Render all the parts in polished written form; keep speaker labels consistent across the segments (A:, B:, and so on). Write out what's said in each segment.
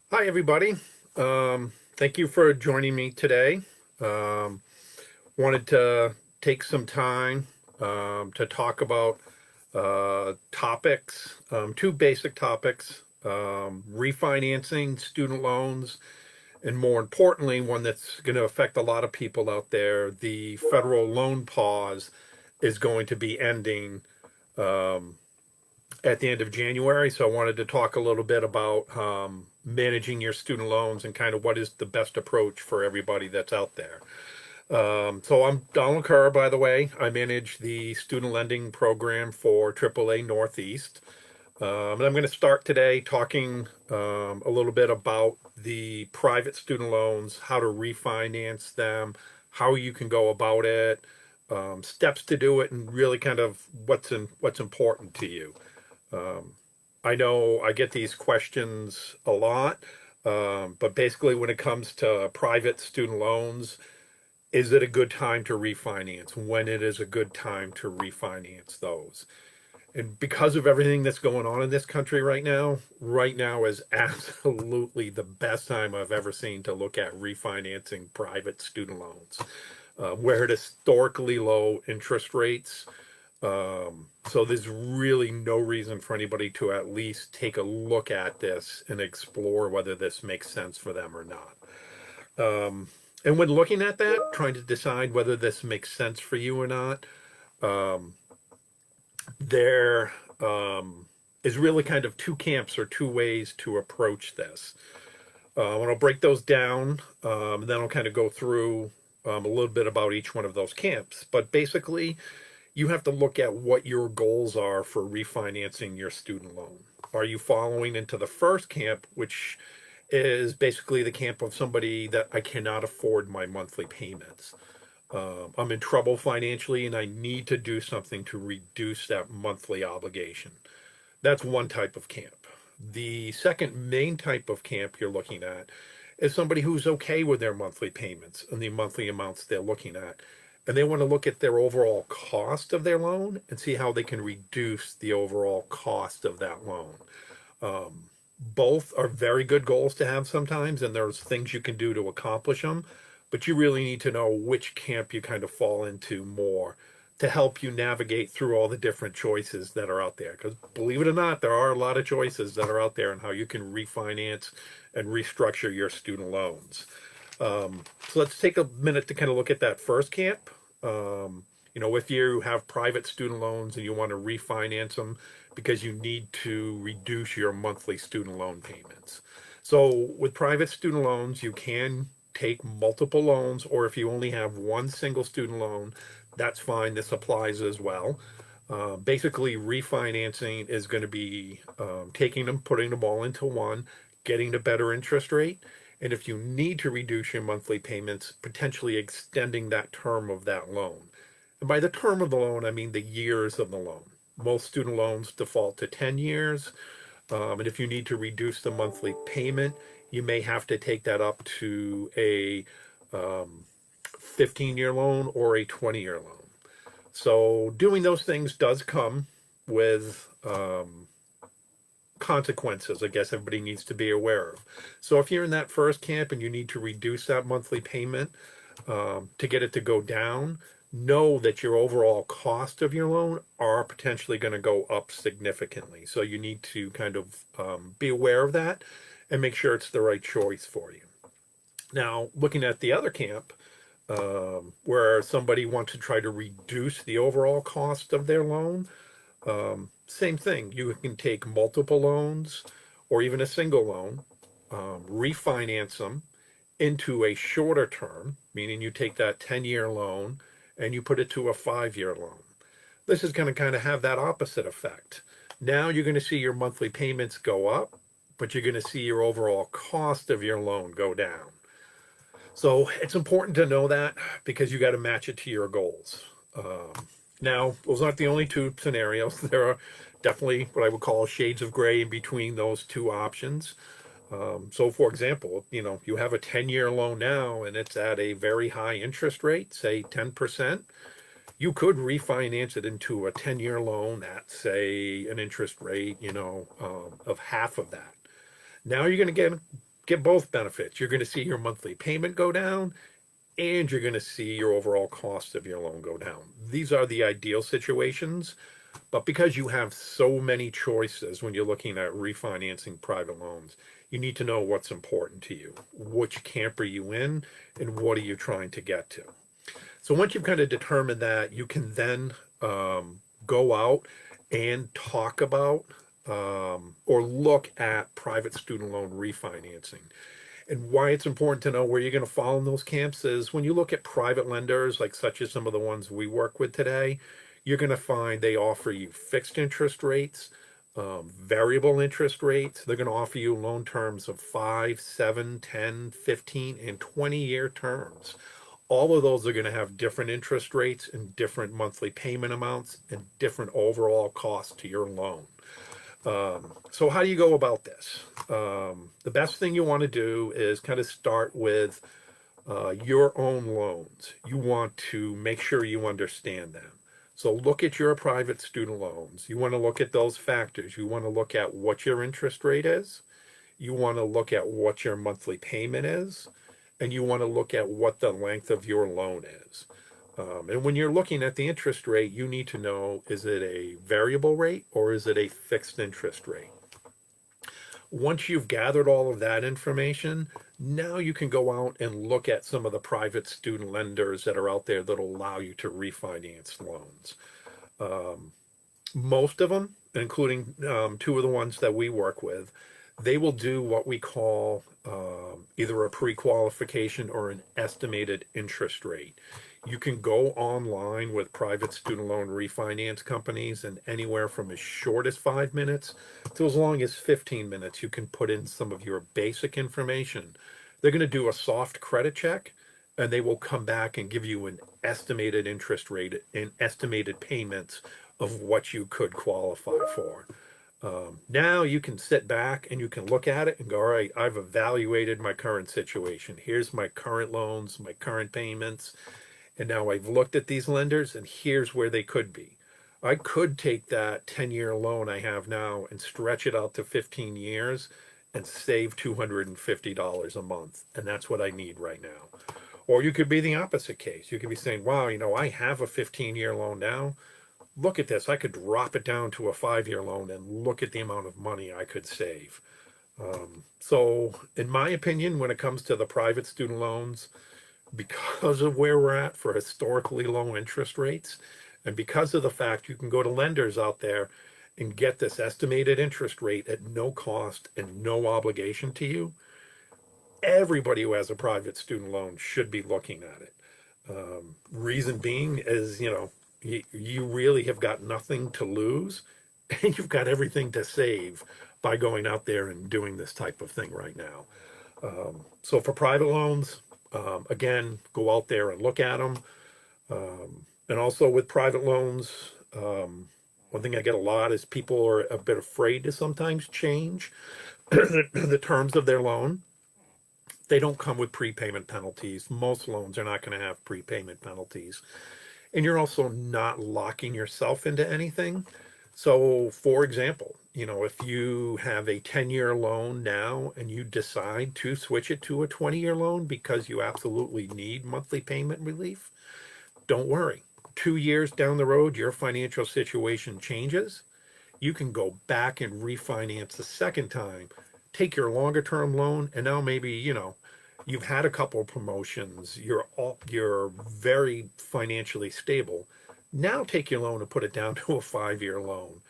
A: Hi, everybody. Thank you for joining me today. Um, Wanted to take some time to talk about topics, two basic topics: refinancing student loans, and more importantly, one that's going to affect a lot of people out there. The federal loan pause is going to be ending um, at the end of January. So I wanted to talk a little bit about managing your student loans and kind of what is the best approach for everybody that's out there. So I'm Donald Kerr, by the way. I manage the student lending program for AAA Northeast. And I'm going to start today talking a little bit about the private student loans, how to refinance them, how you can go about it, steps to do it, and really kind of what's important to you. Um, I know I get these questions a lot, but basically, when it comes to private student loans, is it a good time to refinance? When it is a good time to refinance those? And because of everything that's going on in this country right now is absolutely the best time I've ever seen to look at refinancing private student loans. We're at historically low interest rates. So there's really no reason for anybody to at least take a look at this and explore whether this makes sense for them or not. And when looking at that, trying to decide whether this makes sense for you or not, um, there is really kind of two camps or two ways to approach this. And I'll break those down, and then I'll kind of go through a little bit about each one of those camps. But basically, you have to look at what your goals are for refinancing your student loan. Are you following into the first camp, which is basically the camp of somebody that I cannot afford my monthly payments? I'm in trouble financially and I need to do something to reduce that monthly obligation. That's one type of camp. The second main type of camp you're looking at is somebody who's okay with their monthly payments and the monthly amounts they're looking at. And they want to look at their overall cost of their loan and see how they can reduce the overall cost of that loan. Um, Both are very good goals to have sometimes, and there's things you can do to accomplish them. But you really need to know which camp you kind of fall into more to help you navigate through all the different choices that are out there. Because believe it or not, there are a lot of choices that are out there on how you can refinance and restructure your student loans. So let's take a minute to kind of look at that first camp. If you have private student loans and you want to refinance them because you need to reduce your monthly student loan payments. So with private student loans, you can take multiple loans, or if you only have one single student loan, that's fine. This applies as well. Basically, refinancing is going to be taking them, putting them all into one, getting a better interest rate. And if you need to reduce your monthly payments, potentially extending that term of that loan. And by the term of the loan, I mean the years of the loan. Most student loans default to 10 years. And if you need to reduce the monthly payment, you may have to take that up to a 15-year loan or a 20-year loan. So doing those things does come with consequences, I guess everybody needs to be aware of. So if you're in that first camp and you need to reduce that monthly payment to get it to go down, know that your overall cost of your loan are potentially going to go up significantly. So you need to kind of be aware of that and make sure it's the right choice for you. Now, looking at the other camp, where somebody wants to try to reduce the overall cost of their loan, same thing. You can take multiple loans or even a single loan, refinance them into a shorter term, meaning you take that 10-year loan and you put it to a 5-year loan. This is going to kind of have that opposite effect. Now you're going to see your monthly payments go up, but you're going to see your overall cost of your loan go down. So it's important to know that because you got to match it to your goals. Now, those aren't the only two scenarios. There are definitely what I would call shades of gray in between those two options. So, for example, you have a 10-year loan now and it's at a very high interest rate, say 10%. You could refinance it into a 10-year loan at, say, an interest rate, of half of that. Now you're going to get get both benefits. You're going to see your monthly payment go down, and you're going to see your overall cost of your loan go down. These are the ideal situations, but because you have so many choices when you're looking at refinancing private loans, you need to know what's important to you, which camp are you in, and what are you trying to get to. So once you've kind of determined that, you can then go out and talk about or look at private student loan refinancing. And why it's important to know where you're going to fall in those camps is when you look at private lenders, like such as some of the ones we work with today, you're going to find they offer you fixed interest rates, variable interest rates. They're going to offer you loan terms of 5, 7, 10, 15, and 20-year terms. All of those are going to have different interest rates and different monthly payment amounts and different overall costs to your loan. So how do you go about this? The best thing you want to do is kind of start with your own loans. You want to make sure you understand them. So look at your private student loans. You want to look at those factors. You want to look at what your interest rate is. You want to look at what your monthly payment is. And you want to look at what the length of your loan is. And when you're looking at the interest rate, you need to know, is it a variable rate or is it a fixed interest rate? Once you've gathered all of that information, now you can go out and look at some of the private student lenders that are out there that will allow you to refinance loans. Most of them, including two of the ones that we work with, they will do what we call either a pre-qualification or an estimated interest rate. You can go online with private student loan refinance companies, and anywhere from as short as 5 minutes to as long as 15 minutes, you can put in some of your basic information. They're going to do a soft credit check, and they will come back and give you an estimated interest rate and estimated payments of what you could qualify for. Now you can sit back and you can look at it and go, all right, I've evaluated my current situation. Here's my current loans, my current payments. And now I've looked at these lenders and here's where they could be. I could take that 10-year loan I have now and stretch it out to 15 years and save $250 a month. And that's what I need right now. Or you could be the opposite case. You could be saying, wow, I have a 15-year loan now. Look at this. I could drop it down to a 5-year loan and look at the amount of money I could save. So in my opinion, when it comes to the private student loans, because of where we're at for historically low interest rates, and because of the fact you can go to lenders out there and get this estimated interest rate at no cost and no obligation to you, everybody who has a private student loan should be looking at it. Reason being is, you really have got nothing to lose and you've got everything to save by going out there and doing this type of thing right now. So for private loans, again, go out there and look at them. And also with private loans, one thing I get a lot is people are a bit afraid to sometimes change the terms of their loan. They don't come with prepayment penalties. Most loans are not going to have prepayment penalties. And you're also not locking yourself into anything. So, for example, if you have a 10-year loan now and you decide to switch it to a 20-year loan because you absolutely need monthly payment relief, don't worry. 2 years down the road, your financial situation changes. You can go back and refinance the second time, take your longer term loan, and now maybe, you've had a couple of promotions, you're very financially stable. Now take your loan and put it down to a 5-year loan.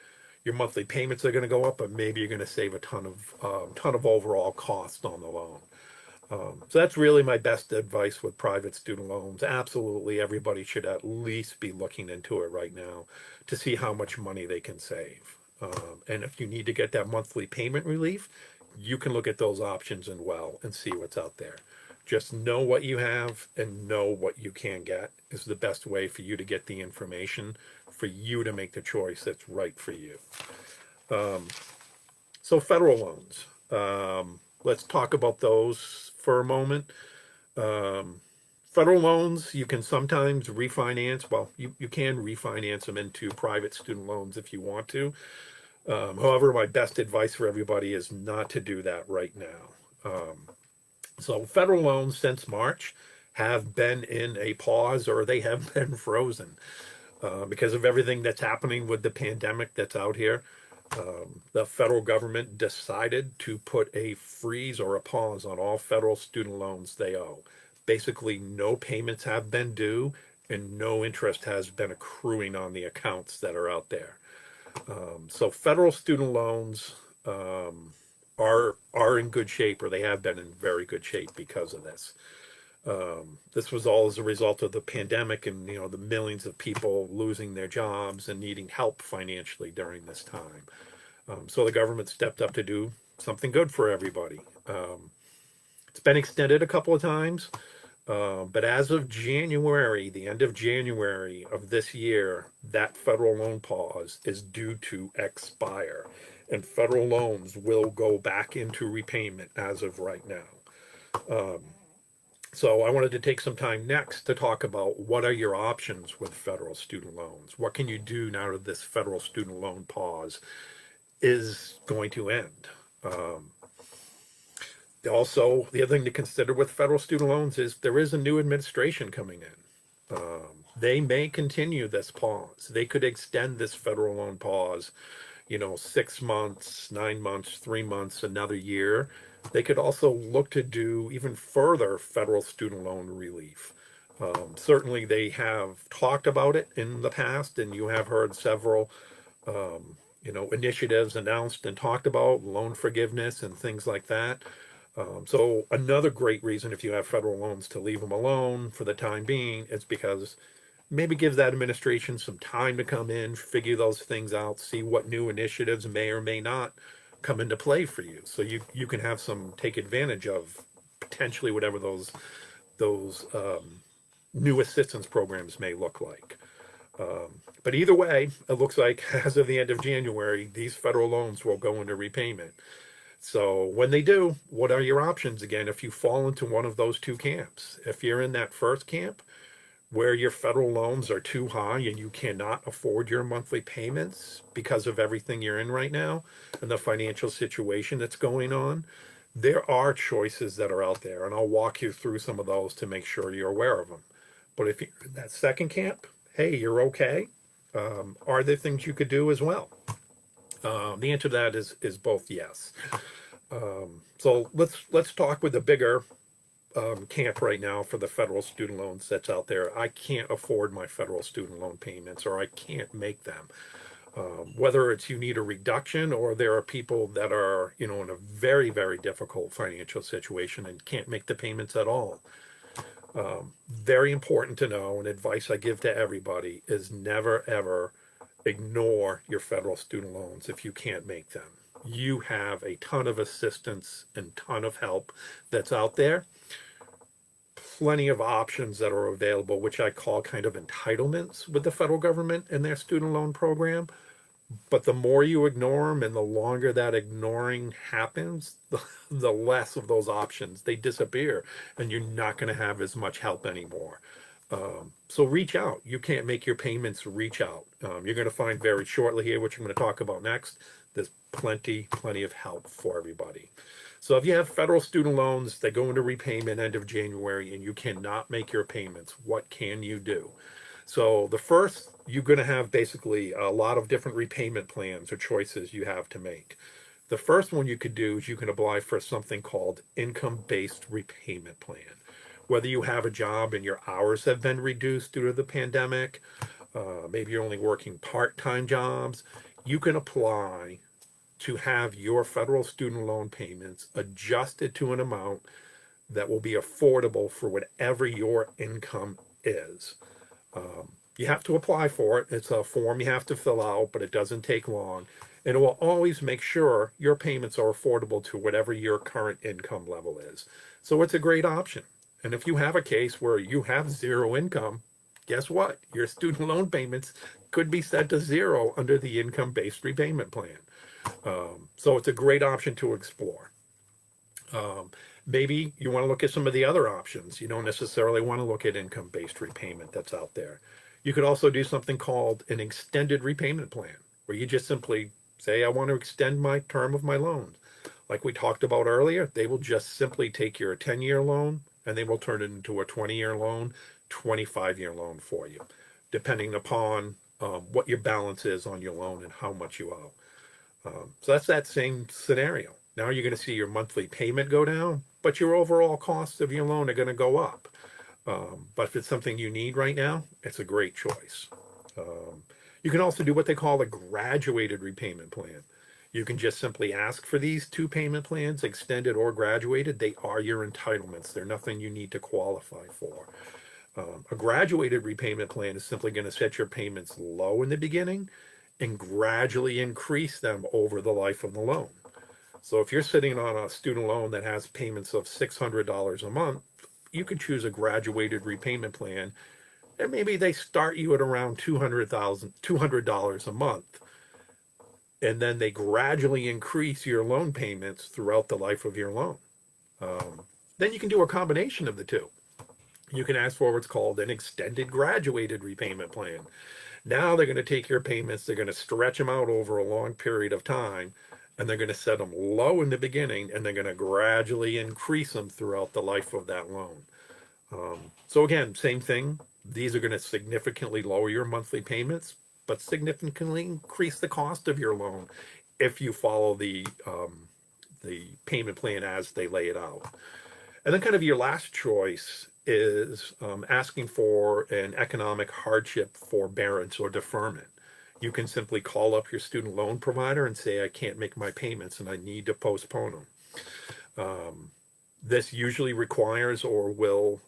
A: Your monthly payments are going to go up, but maybe you're going to save a ton of overall cost on the loan. So that's really my best advice with private student loans. Absolutely, everybody should at least be looking into it right now to see how much money they can save. And if you need to get that monthly payment relief, you can look at those options and see what's out there. Just know what you have and know what you can get is the best way for you to get the information, for you to make the choice that's right for you. So federal loans. Let's talk about those for a moment. Federal loans, you can sometimes refinance. Well, you can refinance them into private student loans if you want to. However, my best advice for everybody is not to do that right now. So federal loans since March have been in a pause, or they have been frozen because of everything that's happening with the pandemic that's out here. The federal government decided to put a freeze or a pause on all federal student loans they owe. Basically, no payments have been due and no interest has been accruing on the accounts that are out there. So federal student loans are in good shape, or they have been in very good shape because of this. This was all as a result of the pandemic and the millions of people losing their jobs and needing help financially during this time. So the government stepped up to do something good for everybody. It's been extended a couple of times, but as of January, the end of January of this year, that federal loan pause is due to expire, and federal loans will go back into repayment as of right now. So I wanted to take some time next to talk about what are your options with federal student loans. What can you do now that this federal student loan pause is going to end? Also, the other thing to consider with federal student loans is there is a new administration coming in. They may continue this pause. They could extend this federal loan pause, 6 months, 9 months, 3 months, another year. They could also look to do even further federal student loan relief. Certainly, they have talked about it in the past, and you have heard several, initiatives announced and talked about, loan forgiveness and things like that. So another great reason, if you have federal loans, to leave them alone for the time being is because maybe gives that administration some time to come in, figure those things out, see what new initiatives may or may not come into play for you. So you can have take advantage of potentially whatever those new assistance programs may look like. But either way, it looks like as of the end of January, these federal loans will go into repayment. So when they do, what are your options again if you fall into one of those two camps? If you're in that first camp where your federal loans are too high and you cannot afford your monthly payments because of everything you're in right now and the financial situation that's going on, there are choices that are out there, and I'll walk you through some of those to make sure you're aware of them. But if you're in that second camp, hey, you're okay. Are there things you could do as well? The answer to that is both yes. So let's talk with the bigger camp right now for the federal student loans that's out there. I can't afford my federal student loan payments, or I can't make them. Whether it's you need a reduction, or there are people that are in a very, very difficult financial situation and can't make the payments at all. Very important to know, and advice I give to everybody is never ever ignore your federal student loans if you can't make them. You have a ton of assistance and ton of help that's out there. Plenty of options that are available, which I call kind of entitlements with the federal government and their student loan program. But the more you ignore them and the longer that ignoring happens, the less of those options, they disappear, and you're not going to have as much help anymore. So reach out. You can't make your payments, reach out. You're going to find very shortly here, which I'm going to talk about next, there's plenty of help for everybody. So if you have federal student loans that go into repayment end of January and you cannot make your payments, what can you do? So the first, you're going to have basically a lot of different repayment plans or choices you have to make. The first one you could do is you can apply for something called income-based repayment plan. Whether you have a job and your hours have been reduced due to the pandemic, maybe you're only working part-time jobs, you can apply to have your federal student loan payments adjusted to an amount that will be affordable for whatever your income is. You have to apply for it. It's a form you have to fill out, but it doesn't take long. And it will always make sure your payments are affordable to whatever your current income level is. So it's a great option. And if you have a case where you have zero income, guess what? Your student loan payments could be set to zero under the income-based repayment plan. So it's a great option to explore. Maybe you want to look at some of the other options. You don't necessarily want to look at income-based repayment that's out there. You could also do something called an extended repayment plan, where you just simply say, I want to extend my term of my loan. Like we talked about earlier, they will just simply take your 10-year loan and they will turn it into a 20-year loan, 25-year loan for you, depending upon what your balance is on your loan and how much you owe. So that's that same scenario. Now you're going to see your monthly payment go down, but your overall costs of your loan are going to go up. But if it's something you need right now, it's a great choice. You can also do what they call a graduated repayment plan. You can just simply ask for these two payment plans, extended or graduated. They are your entitlements. They're nothing you need to qualify for. A graduated repayment plan is simply going to set your payments low in the beginning and gradually increase them over the life of the loan. So if you're sitting on a student loan that has payments of $600 a month, you could choose a graduated repayment plan, and maybe they start you at around $200 a month, and then they gradually increase your loan payments throughout the life of your loan. Then you can do a combination of the two. You can ask for what's called an extended graduated repayment plan. Now they're going to take your payments, they're going to stretch them out over a long period of time, and they're going to set them low in the beginning, and they're going to gradually increase them throughout the life of that loan. So again, same thing. These are going to significantly lower your monthly payments, but significantly increase the cost of your loan if you follow the payment plan as they lay it out. And then kind of your last choice is asking for an economic hardship forbearance or deferment. You can simply call up your student loan provider and say, I can't make my payments and I need to postpone them. This usually requires or will,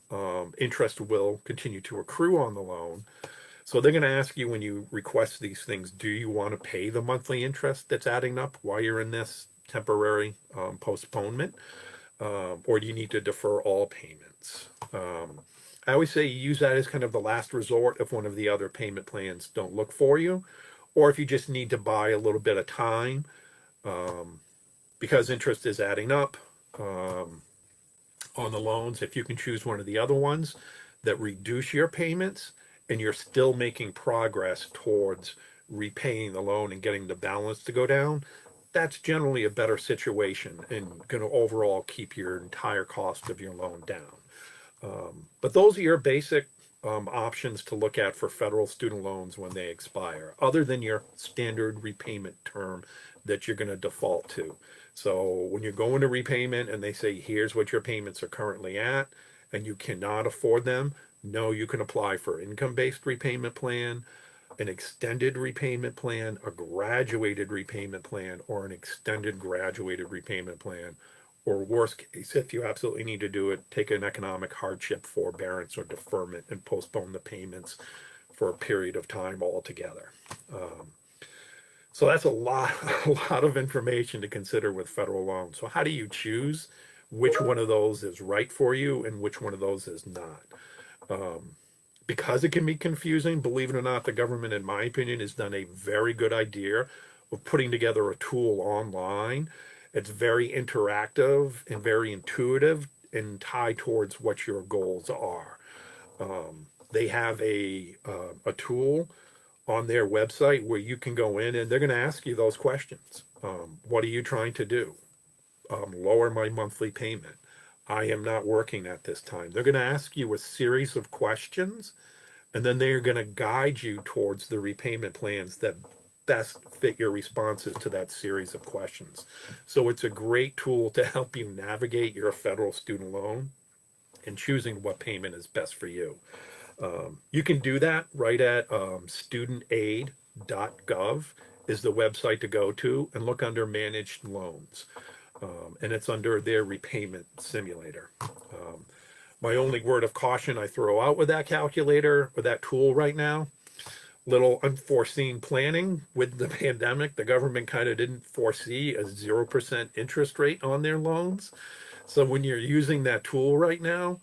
A: interest will continue to accrue on the loan. So they're going to ask you when you request these things, do you want to pay the monthly interest that's adding up while you're in this temporary postponement? Or do you need to defer all payments? I always say use that as kind of the last resort if one of the other payment plans don't look for you, or if you just need to buy a little bit of time because interest is adding up on the loans. If you can choose one of the other ones that reduce your payments and you're still making progress towards repaying the loan and getting the balance to go down, that's generally a better situation and going to overall keep your entire cost of your loan down. But those are your basic options to look at for federal student loans when they expire, other than your standard repayment term that you're going to default to. So when you're going to repayment and they say, here's what your payments are currently at, and you cannot afford them, no, you can apply for income-based repayment plan, an extended repayment plan, a graduated repayment plan, or an extended graduated repayment plan. Or worst case, if you absolutely need to do it, take an economic hardship forbearance or deferment and postpone the payments for a period of time altogether. So that's a lot of information to consider with federal loans. So how do you choose which one of those is right for you and which one of those is not? Because it can be confusing, believe it or not, the government, in my opinion, has done a very good idea of putting together a tool online. It's very interactive and very intuitive and tied towards what your goals are. They have a tool on their website where you can go in and they're going to ask you those questions. What are you trying to do? Lower my monthly payment. I am not working at this time. They're going to ask you a series of questions, and then they're going to guide you towards the repayment plans that best fit your responses to that series of questions. So it's a great tool to help you navigate your federal student loan and choosing what payment is best for you. You can do that right at studentaid.gov is the website to go to, and look under managed loans. And it's under their repayment simulator. My only word of caution I throw out with that calculator, with that tool right now, little unforeseen planning with the pandemic. The government kind of didn't foresee a 0% interest rate on their loans. So when you're using that tool right now,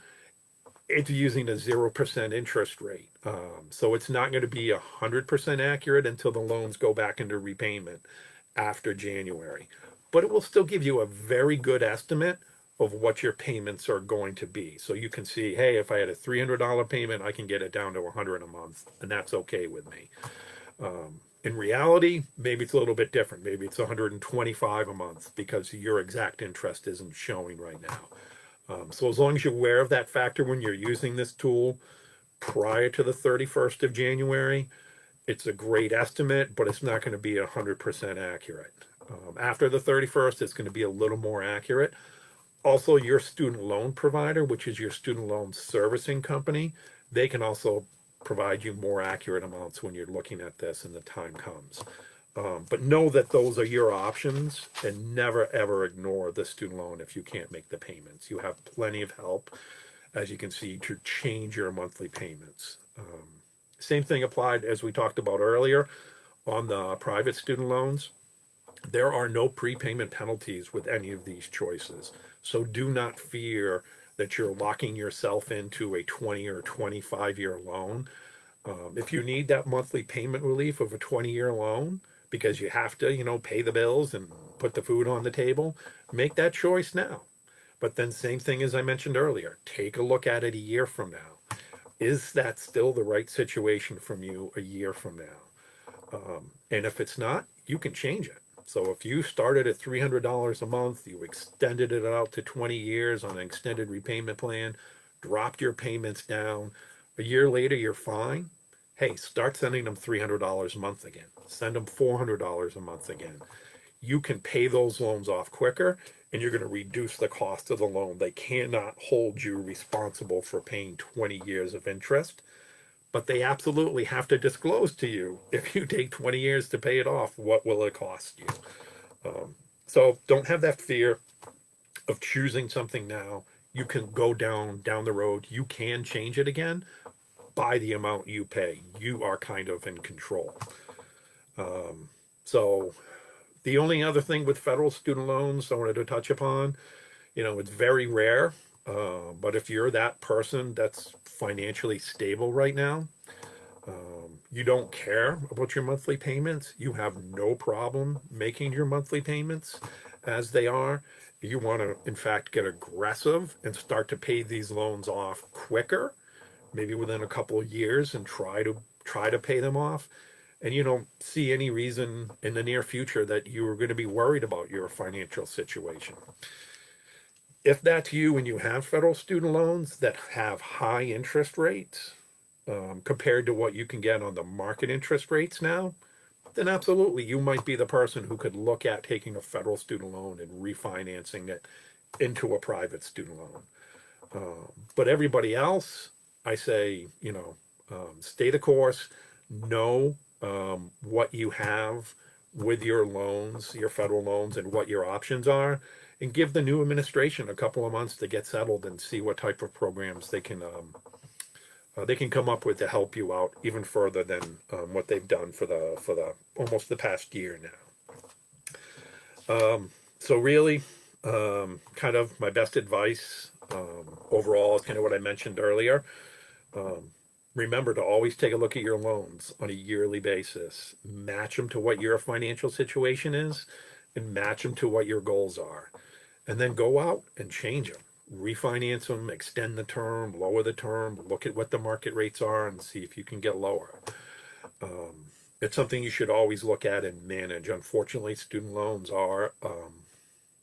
A: it's using a 0% interest rate. So it's not going to be 100% accurate until the loans go back into repayment after January. But it will still give you a very good estimate of what your payments are going to be. So you can see, hey, if I had a $300 payment, I can get it down to $100 a month, and that's okay with me. In reality, maybe it's a little bit different. Maybe it's 125 a month because your exact interest isn't showing right now. So as long as you're aware of that factor when you're using this tool prior to the 31st of January, it's a great estimate, but it's not going to be 100% accurate. After the 31st, it's going to be a little more accurate. Also, your student loan provider, which is your student loan servicing company, they can also provide you more accurate amounts when you're looking at this and the time comes. But know that those are your options, and never ever ignore the student loan if you can't make the payments. You have plenty of help, as you can see, to change your monthly payments. Same thing applied as we talked about earlier on the private student loans. There are no prepayment penalties with any of these choices. So do not fear that you're locking yourself into a 20 or 25-year loan. If you need that monthly payment relief of a 20-year loan because you have to, pay the bills and put the food on the table, make that choice now. But then same thing as I mentioned earlier, take a look at it a year from now. Is that still the right situation from you a year from now? And if it's not, you can change it. So if you started at $300 a month, you extended it out to 20 years on an extended repayment plan, dropped your payments down, a year later you're fine. Hey, start sending them $300 a month again. Send them $400 a month again. You can pay those loans off quicker, and you're going to reduce the cost of the loan. They cannot hold you responsible for paying 20 years of interest, but they absolutely have to disclose to you, if you take 20 years to pay it off, what will it cost you? So don't have that fear of choosing something now. You can go down the road. You can change it again by the amount you pay. You are kind of in control. So the only other thing with federal student loans I wanted to touch upon, it's very rare, but if you're that person that's financially stable right now, you don't care about your monthly payments, you have no problem making your monthly payments as they are. You want to, in fact, get aggressive and start to pay these loans off quicker, maybe within a couple of years, and try to pay them off. And you don't see any reason in the near future that you are going to be worried about your financial situation. If that's you and you have federal student loans that have high interest rates compared to what you can get on the market interest rates now, then absolutely you might be the person who could look at taking a federal student loan and refinancing it into a private student loan. But everybody else, I say, stay the course, know what you have with your loans, your federal loans, and what your options are, and give the new administration a couple of months to get settled and see what type of programs they can come up with to help you out even further than what they've done for the almost the past year now. So really, kind of my best advice overall is kind of what I mentioned earlier. Remember to always take a look at your loans on a yearly basis. Match them to what your financial situation is, and match them to what your goals are. And then go out and change them. Refinance them, extend the term, lower the term, look at what the market rates are and see if you can get lower. It's something you should always look at and manage. Unfortunately, student loans are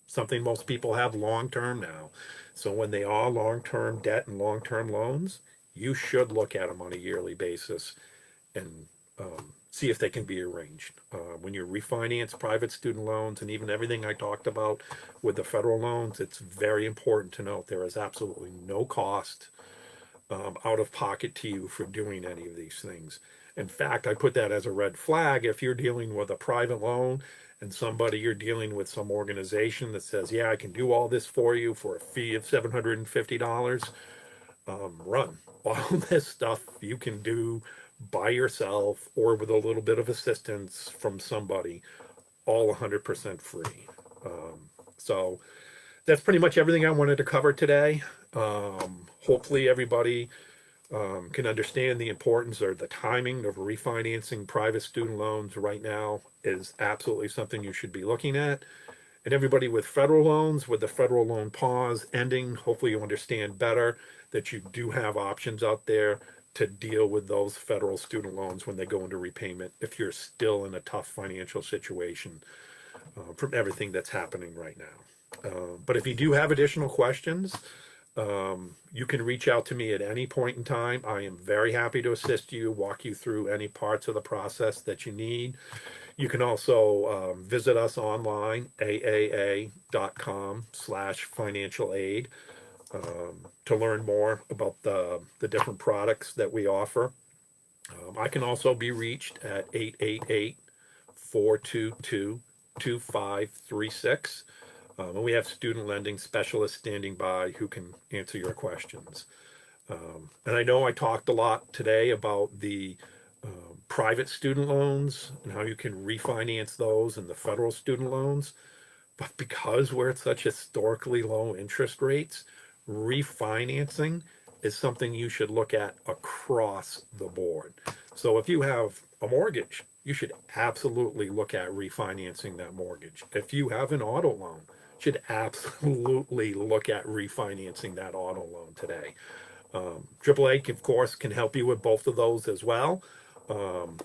A: something most people have long-term now. So when they are long-term debt and long-term loans, you should look at them on a yearly basis and see if they can be arranged. When you refinance private student loans and even everything I talked about with the federal loans, it's very important to note there is absolutely no cost out of pocket to you for doing any of these things. In fact, I put that as a red flag. If you're dealing with a private loan and you're dealing with some organization that says, yeah, I can do all this for you for a fee of $750, run. All this stuff you can do by yourself or with a little bit of assistance from somebody, all 100% free. So that's pretty much everything I wanted to cover today. Hopefully everybody can understand the importance or the timing of refinancing private student loans right now is absolutely something you should be looking at. And everybody with federal loans, with the federal loan pause ending, hopefully you understand better that you do have options out there to deal with those federal student loans when they go into repayment if you're still in a tough financial situation from everything that's happening right now. But if you do have additional questions, you can reach out to me at any point in time. I am very happy to assist you, walk you through any parts of the process that you need. You can also visit us online, aaa.com/financial aid, to learn more about the different products that we offer. I can also be reached at 888-422-2536. And we have student lending specialists standing by who can answer your questions. And I know I talked a lot today about the private student loans and how you can refinance those and the federal student loans. But because we're at such historically low interest rates, refinancing is something you should look at across the board. So if you have a mortgage, you should absolutely look at refinancing that mortgage. If you have an auto loan, you should absolutely look at refinancing that auto loan today. AAA, of course, can help you with both of those as well.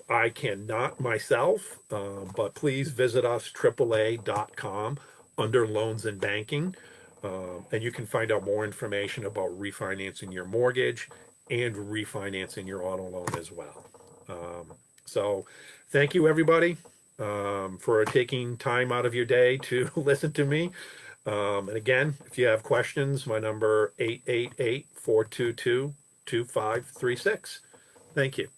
A: I cannot myself, but please visit us, AAA.com, under loans and banking. And you can find out more information about refinancing your mortgage and refinancing your auto loan as well. So thank you, everybody, for taking time out of your day to listen to me. And again, if you have questions, my number 888-422-2536. Thank you.